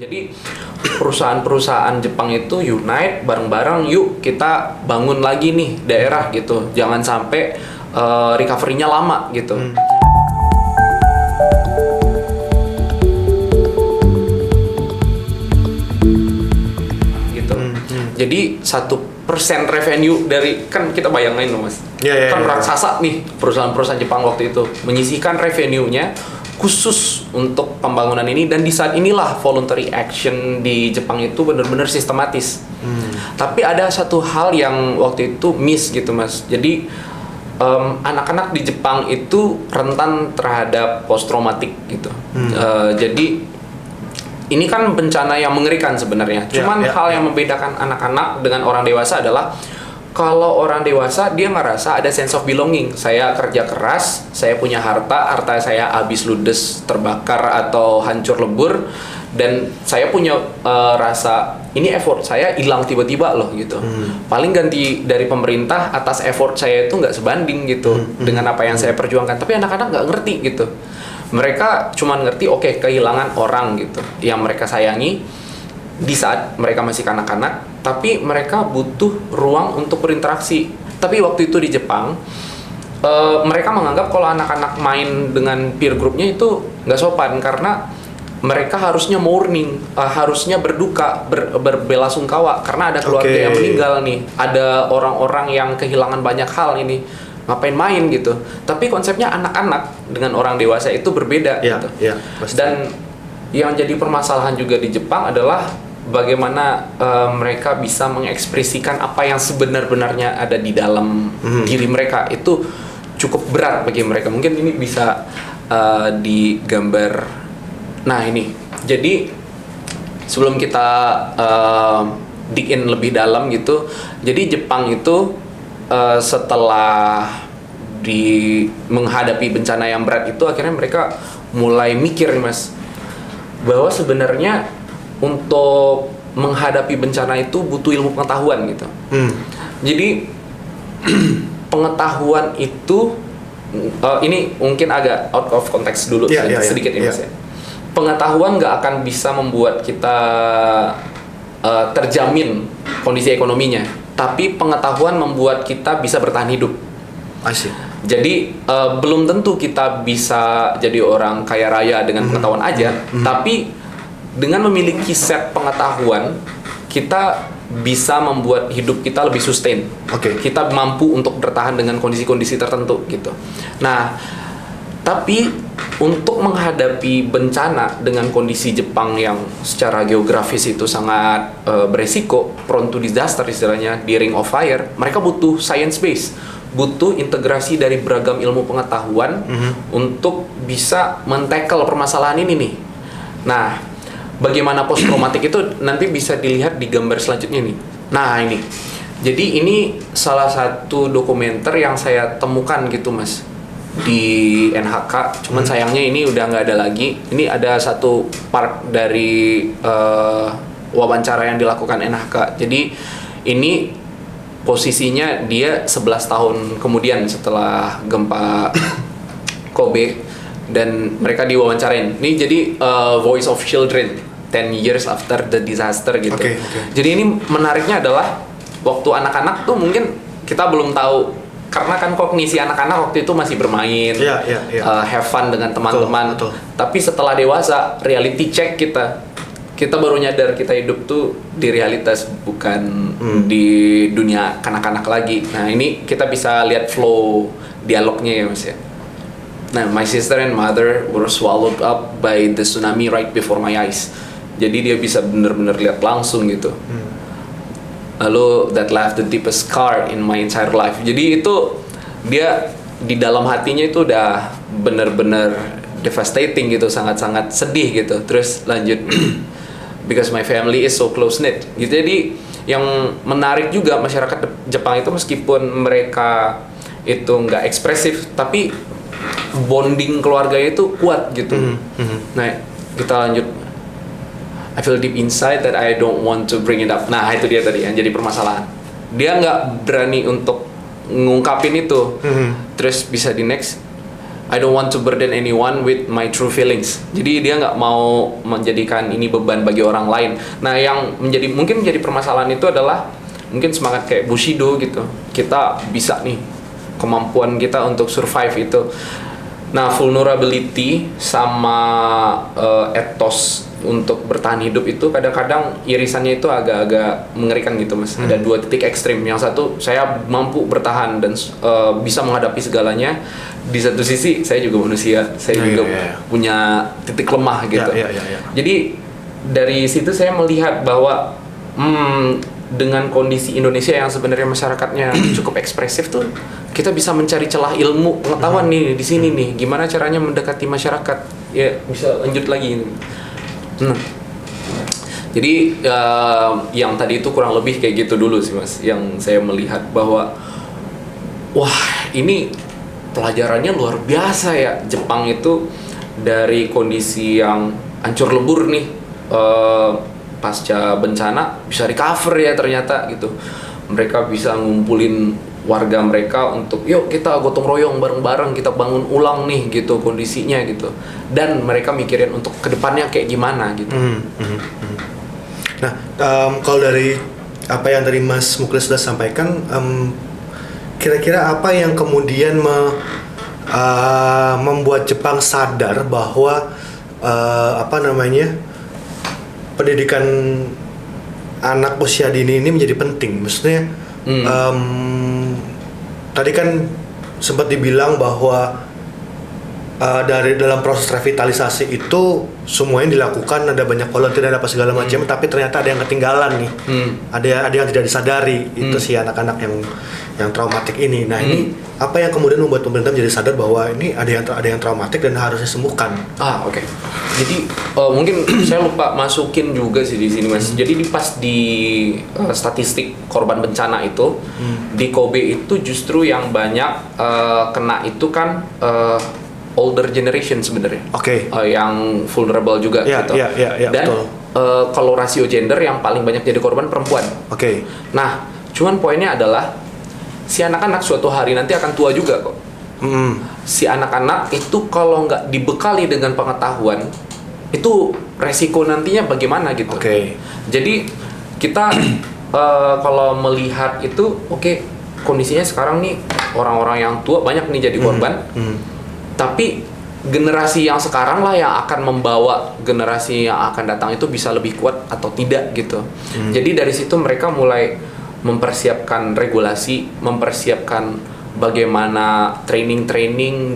Jadi perusahaan-perusahaan Jepang itu unite bareng-bareng, yuk kita bangun lagi nih daerah gitu. Jangan sampai recovery-nya lama gitu. Gitu. Jadi 1% revenue dari, kan kita bayangin loh mas, kan raksasa nih perusahaan-perusahaan Jepang waktu itu menyisihkan revenue-nya khusus untuk pembangunan ini, dan di saat inilah voluntary action di Jepang itu benar-benar sistematis. Tapi ada satu hal yang waktu itu miss gitu mas. Jadi anak-anak di Jepang itu rentan terhadap post traumatic gitu. Jadi ini kan bencana yang mengerikan sebenarnya. Cuman hal yang membedakan anak-anak dengan orang dewasa adalah kalau orang dewasa dia ngerasa ada sense of belonging. Saya kerja keras, saya punya harta saya habis ludes, terbakar atau hancur lebur, dan saya punya rasa ini effort saya hilang tiba-tiba loh gitu. Paling ganti dari pemerintah atas effort saya itu nggak sebanding gitu dengan apa yang saya perjuangkan. Tapi anak-anak nggak ngerti gitu. Mereka cuma ngerti oke, kehilangan orang gitu yang mereka sayangi di saat mereka masih kanak-kanak, tapi mereka butuh ruang untuk berinteraksi. Tapi waktu itu di Jepang, mereka menganggap kalau anak-anak main dengan peer groupnya itu nggak sopan, karena mereka harusnya mourning, harusnya berduka, berbelasungkawa karena ada keluarga yang meninggal nih, ada orang-orang yang kehilangan banyak hal ini. Ngapain main gitu. Tapi konsepnya anak-anak dengan orang dewasa itu berbeda gitu. Dan yang jadi permasalahan juga di Jepang adalah bagaimana mereka bisa mengekspresikan apa yang sebenar-benarnya ada di dalam diri mereka. Itu cukup berat bagi mereka. Mungkin ini bisa digambar. Nah ini, jadi sebelum kita dig in lebih dalam gitu, jadi Jepang itu setelah menghadapi bencana yang berat itu, akhirnya mereka mulai mikir nih mas, bahwa sebenarnya untuk menghadapi bencana itu butuh ilmu pengetahuan gitu. Jadi pengetahuan itu ini mungkin agak out of context dulu sedikit ya mas ya. Pengetahuan nggak akan bisa membuat kita terjamin kondisi ekonominya, tapi pengetahuan membuat kita bisa bertahan hidup. Asyik. Jadi belum tentu kita bisa jadi orang kaya raya dengan pengetahuan aja, tapi dengan memiliki set pengetahuan, kita bisa membuat hidup kita lebih sustain. Kita mampu untuk bertahan dengan kondisi-kondisi tertentu gitu. Nah, tapi untuk menghadapi bencana dengan kondisi Jepang yang secara geografis itu sangat beresiko, prone to disaster istilahnya, di Ring of Fire, mereka butuh science base, butuh integrasi dari beragam ilmu pengetahuan untuk bisa men-tackle permasalahan ini nih. Nah, bagaimana post traumatic itu nanti bisa dilihat di gambar selanjutnya nih. Nah ini, jadi ini salah satu dokumenter yang saya temukan gitu mas di NHK, cuman sayangnya ini udah nggak ada lagi. Ini ada satu part dari wawancara yang dilakukan NHK. Jadi ini posisinya dia 11 tahun kemudian setelah gempa Kobe, dan mereka diwawancarain. Ini jadi Voice of Children 10 years after the disaster gitu. Jadi ini menariknya adalah waktu anak-anak tuh mungkin kita belum tahu, karena kan kognisi anak-anak waktu itu masih bermain, have fun dengan teman-teman. Tapi setelah dewasa, reality check kita baru nyadar kita hidup tuh di realitas, bukan di dunia kanak-kanak lagi. Nah ini kita bisa lihat flow dialognya ya mas ya. Nah, my sister and mother were swallowed up by the tsunami right before my eyes. Jadi dia bisa benar-benar lihat langsung gitu. Lalu that left the deepest scar in my entire life. Jadi itu dia di dalam hatinya itu udah benar-benar devastating gitu, sangat-sangat sedih gitu. Terus lanjut because my family is so close knit. Gitu. Jadi yang menarik juga masyarakat Jepang itu, meskipun mereka itu nggak ekspresif, tapi bonding keluarganya itu kuat gitu. Nah kita lanjut. I feel deep inside that I don't want to bring it up. Nah itu dia tadi yang jadi permasalahan. Dia nggak berani untuk ngungkapin itu. Terus bisa di next. I don't want to burden anyone with my true feelings. Jadi dia nggak mau menjadikan ini beban bagi orang lain. Nah, yang mungkin menjadi permasalahan itu adalah mungkin semangat kayak Bushido gitu. Kita bisa nih, kemampuan kita untuk survive itu. Nah, vulnerability sama ethos untuk bertahan hidup itu kadang-kadang irisannya itu agak-agak mengerikan gitu, Mas. Ada dua titik ekstrim. Yang satu, saya mampu bertahan dan bisa menghadapi segalanya. Di satu sisi, saya juga manusia. Saya juga punya titik lemah gitu. Jadi dari situ saya melihat bahwa dengan kondisi Indonesia yang sebenarnya masyarakatnya cukup ekspresif tuh, kita bisa mencari celah ilmu pengetahuan nih di sini nih. Gimana caranya mendekati masyarakat? Ya bisa lanjut lagi. Jadi yang tadi itu kurang lebih kayak gitu dulu sih, Mas. Yang saya melihat bahwa wah, ini pelajarannya luar biasa ya. Jepang itu dari kondisi yang hancur lebur nih, pasca bencana bisa recover ya ternyata gitu. Mereka bisa ngumpulin warga mereka untuk yuk kita gotong royong bareng-bareng, kita bangun ulang nih gitu kondisinya gitu. Dan mereka mikirin untuk kedepannya kayak gimana gitu. Nah, kalau dari apa yang tadi Mas Muklis sudah sampaikan, kira-kira apa yang kemudian membuat Jepang sadar bahwa pendidikan anak usia dini ini menjadi penting? Maksudnya tadi kan sempat dibilang bahwa dari dalam proses revitalisasi itu semuanya dilakukan, ada banyak volunteer dan apa segala macam, tapi ternyata ada yang ketinggalan nih, ada yang tidak disadari, itu si anak-anak yang traumatik ini. Nah ini apa yang kemudian membuat pemerintah menjadi sadar bahwa ini ada yang traumatik dan harus disembuhkan? Oke. Jadi mungkin saya lupa masukin juga sih di sini, Mas. Jadi pas di statistik korban bencana itu di Kobe itu justru yang banyak kena itu kan older generation sebenarnya. Yang vulnerable juga gitu. Dan kalau rasio gender yang paling banyak jadi korban perempuan. Nah, cuman poinnya adalah si anak-anak suatu hari nanti akan tua juga kok. Si anak-anak itu kalau nggak dibekali dengan pengetahuan, itu resiko nantinya bagaimana gitu. Jadi kita kalau melihat itu, kondisinya sekarang nih orang-orang yang tua banyak nih jadi korban. Tapi generasi yang sekarang lah yang akan membawa generasi yang akan datang itu bisa lebih kuat atau tidak gitu. Jadi dari situ mereka mulai mempersiapkan regulasi, mempersiapkan bagaimana training,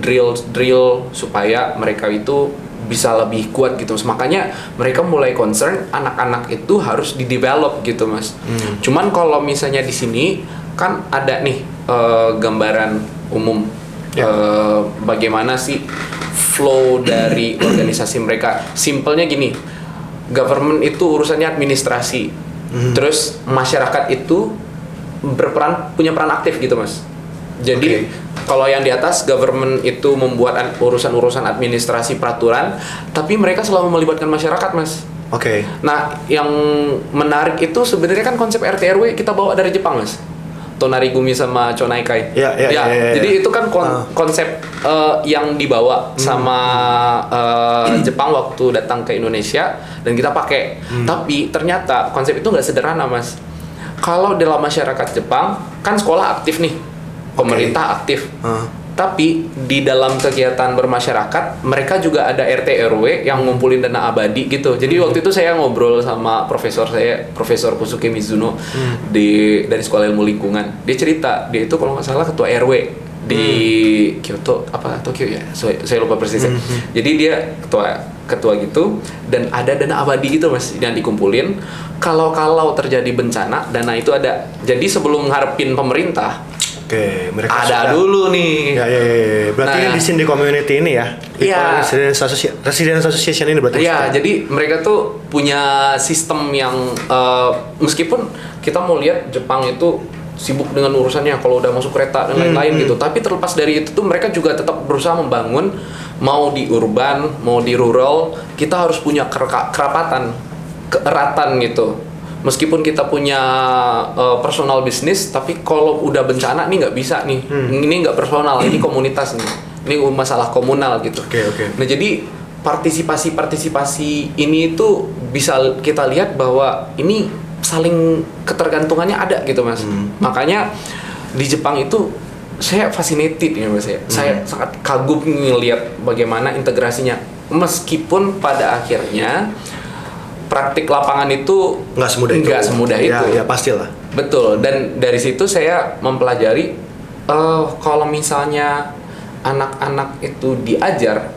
drill supaya mereka itu bisa lebih kuat gitu. Makanya mereka mulai concern anak-anak itu harus di-develop gitu, Mas. Cuman kalau misalnya di sini kan ada nih gambaran umum bagaimana sih flow dari organisasi mereka. Simpelnya gini, government itu urusannya administrasi, terus masyarakat itu punya peran aktif gitu, Mas. Jadi kalau yang di atas government itu membuat urusan-urusan administrasi peraturan, tapi mereka selalu melibatkan masyarakat, Mas. Nah, yang menarik itu sebenarnya kan konsep RT RW kita bawa dari Jepang, Mas. Tonarigumi sama Chonaikai. Jadi itu kan konsep yang dibawa sama Jepang waktu datang ke Indonesia dan kita pakai. Tapi ternyata konsep itu nggak sederhana, Mas. Kalau dalam masyarakat Jepang kan sekolah aktif nih, pemerintah aktif. Tapi di dalam kegiatan bermasyarakat mereka juga ada RT RW yang ngumpulin dana abadi gitu. Jadi waktu itu saya ngobrol sama profesor saya, Profesor Kusuke Mizuno dari Sekolah Ilmu Lingkungan. Dia cerita, dia itu kalau nggak salah ketua RW di Kyoto apa Tokyo ya, saya lupa persisnya. Jadi dia ketua gitu dan ada dana abadi gitu, Mas, yang dikumpulin. Kalau terjadi bencana, dana itu ada. Jadi sebelum ngarepin pemerintah, mereka ada dulu nih. Berarti di sini community ini ya. Resident Association ini berarti. Jadi mereka tuh punya sistem yang meskipun kita mau lihat Jepang itu sibuk dengan urusannya kalau udah masuk kereta dan lain-lain gitu. Tapi terlepas dari itu tuh mereka juga tetap berusaha membangun, mau di urban, mau di rural, kita harus punya kerapatan, keeratan gitu. Meskipun kita punya personal bisnis, tapi kalau udah bencana nih nggak bisa nih. Ini nggak personal, ini komunitas nih. ini masalah komunal gitu. Oke. Nah jadi partisipasi ini itu bisa kita lihat bahwa ini saling ketergantungannya ada gitu mas. Makanya di Jepang itu saya fascinated ya mas ya. Saya sangat kagum ngelihat bagaimana integrasinya, meskipun pada akhirnya praktik lapangan itu nggak semudah itu. Ya pastilah. Betul. Dan dari situ saya mempelajari kalau misalnya anak-anak itu diajar,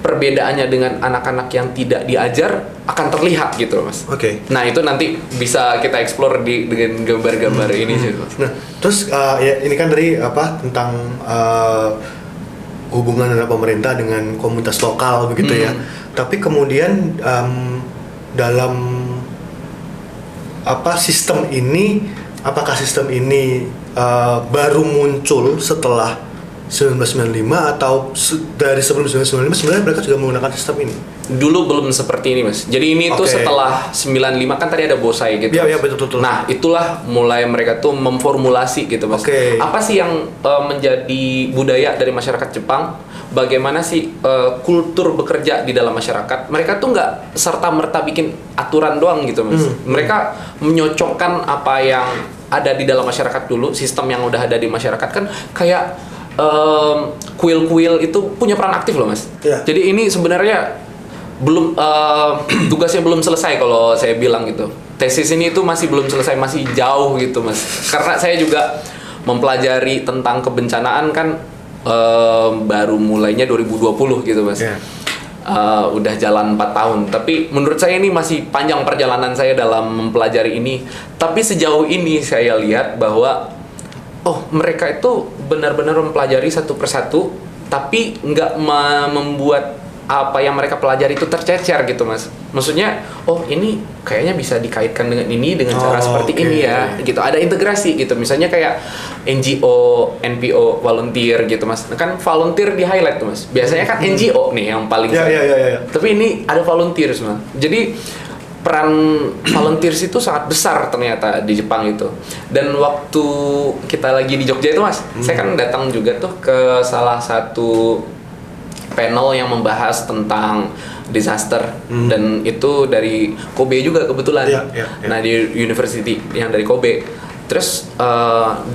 perbedaannya dengan anak-anak yang tidak diajar akan terlihat gitu mas. Oke. Nah itu nanti bisa kita explore dengan gambar-gambar ini sih mas. Nah terus ya ini kan dari tentang hubungan antara pemerintah dengan komunitas lokal begitu ya. Tapi kemudian dalam sistem ini, apakah sistem ini baru muncul setelah 1995 atau dari sebelum 1995 sebenarnya mereka juga menggunakan sistem ini? Dulu belum seperti ini mas. Jadi ini tuh setelah 95 kan tadi ada Bosai gitu. Iya betul. Nah itulah mulai mereka tuh memformulasi gitu mas. Apa sih yang menjadi budaya dari masyarakat Jepang? Bagaimana sih kultur bekerja di dalam masyarakat? Mereka tuh nggak serta-merta bikin aturan doang gitu mas. Mereka menyocokkan apa yang ada di dalam masyarakat dulu, sistem yang udah ada di masyarakat kan kayak kuil-kuil itu punya peran aktif loh mas. Jadi ini sebenarnya belum tugasnya belum selesai kalau saya bilang gitu. Tesis ini itu masih belum selesai, masih jauh gitu mas. Karena saya juga mempelajari tentang kebencanaan kan baru mulainya 2020 gitu mas. Udah jalan 4 tahun. Tapi menurut saya ini masih panjang perjalanan saya dalam mempelajari ini. Tapi sejauh ini saya lihat bahwa mereka itu benar-benar mempelajari satu persatu, tapi nggak membuat apa yang mereka pelajari itu tercecer gitu mas. Maksudnya, ini kayaknya bisa dikaitkan dengan ini dengan cara seperti ini ya, gitu. Ada integrasi gitu. Misalnya kayak NGO, NPO, volunteer gitu mas. Kan volunteer di highlight tuh mas. Biasanya kan NGO nih yang paling. Tapi ini ada volunteer semua. Jadi peran volunteers itu sangat besar ternyata di Jepang itu. Dan waktu kita lagi di Jogja itu mas, saya kan datang juga tuh ke salah satu panel yang membahas tentang disaster dan itu dari Kobe juga kebetulan. Nah di university yang dari Kobe. Terus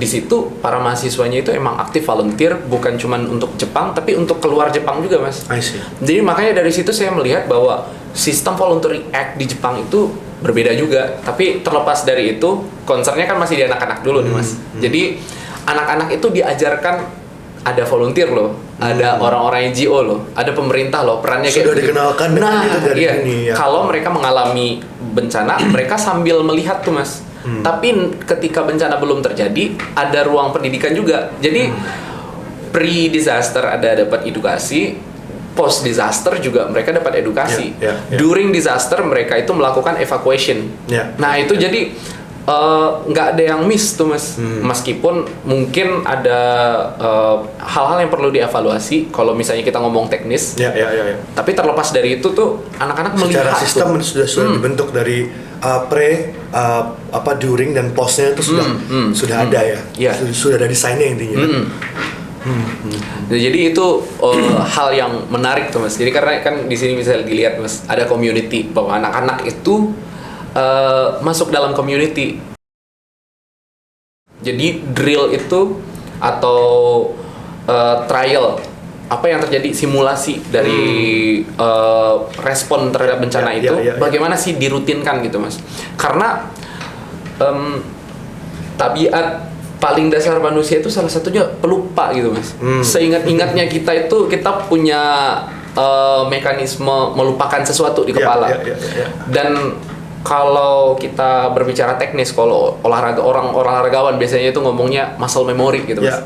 di situ para mahasiswanya itu emang aktif volunteer, bukan cuma untuk Jepang tapi untuk keluar Jepang juga mas. I see. Jadi makanya dari situ saya melihat bahwa sistem voluntary act di Jepang itu berbeda juga. Tapi terlepas dari itu, concernnya kan masih di anak-anak dulu nih mas. Jadi anak-anak itu diajarkan ada volunteer loh, ada orang-orang NGO loh, ada pemerintah loh, perannya sudah kayak dikenalkan dengan itu dari ini ya. Kalau mereka mengalami bencana, mereka sambil melihat tuh mas. Tapi ketika bencana belum terjadi, ada ruang pendidikan juga. Jadi pre-disaster ada dapat edukasi, post-disaster juga mereka dapat edukasi. During disaster mereka itu melakukan evacuation. Nah itu jadi nggak ada yang miss tuh mas. Meskipun mungkin ada hal-hal yang perlu dievaluasi kalau misalnya kita ngomong teknis. Tapi terlepas dari itu tuh anak-anak melihat secara sistem sudah dibentuk dari during dan postnya itu sudah ada ya. Sudah ada desainnya intinya. Nah, jadi itu hal yang menarik tuh mas. Jadi karena kan di sini bisa dilihat mas, ada community bahwa anak-anak itu masuk dalam community. Jadi drill itu atau trial apa yang terjadi, simulasi dari respon terhadap bencana itu bagaimana sih dirutinkan gitu mas. Karena tabiat paling dasar manusia itu salah satunya pelupa gitu mas. Seingat-ingatnya kita itu kita punya mekanisme melupakan sesuatu di kepala. Dan kalau kita berbicara teknis, kalau olahragawan biasanya itu ngomongnya muscle memory gitu mas.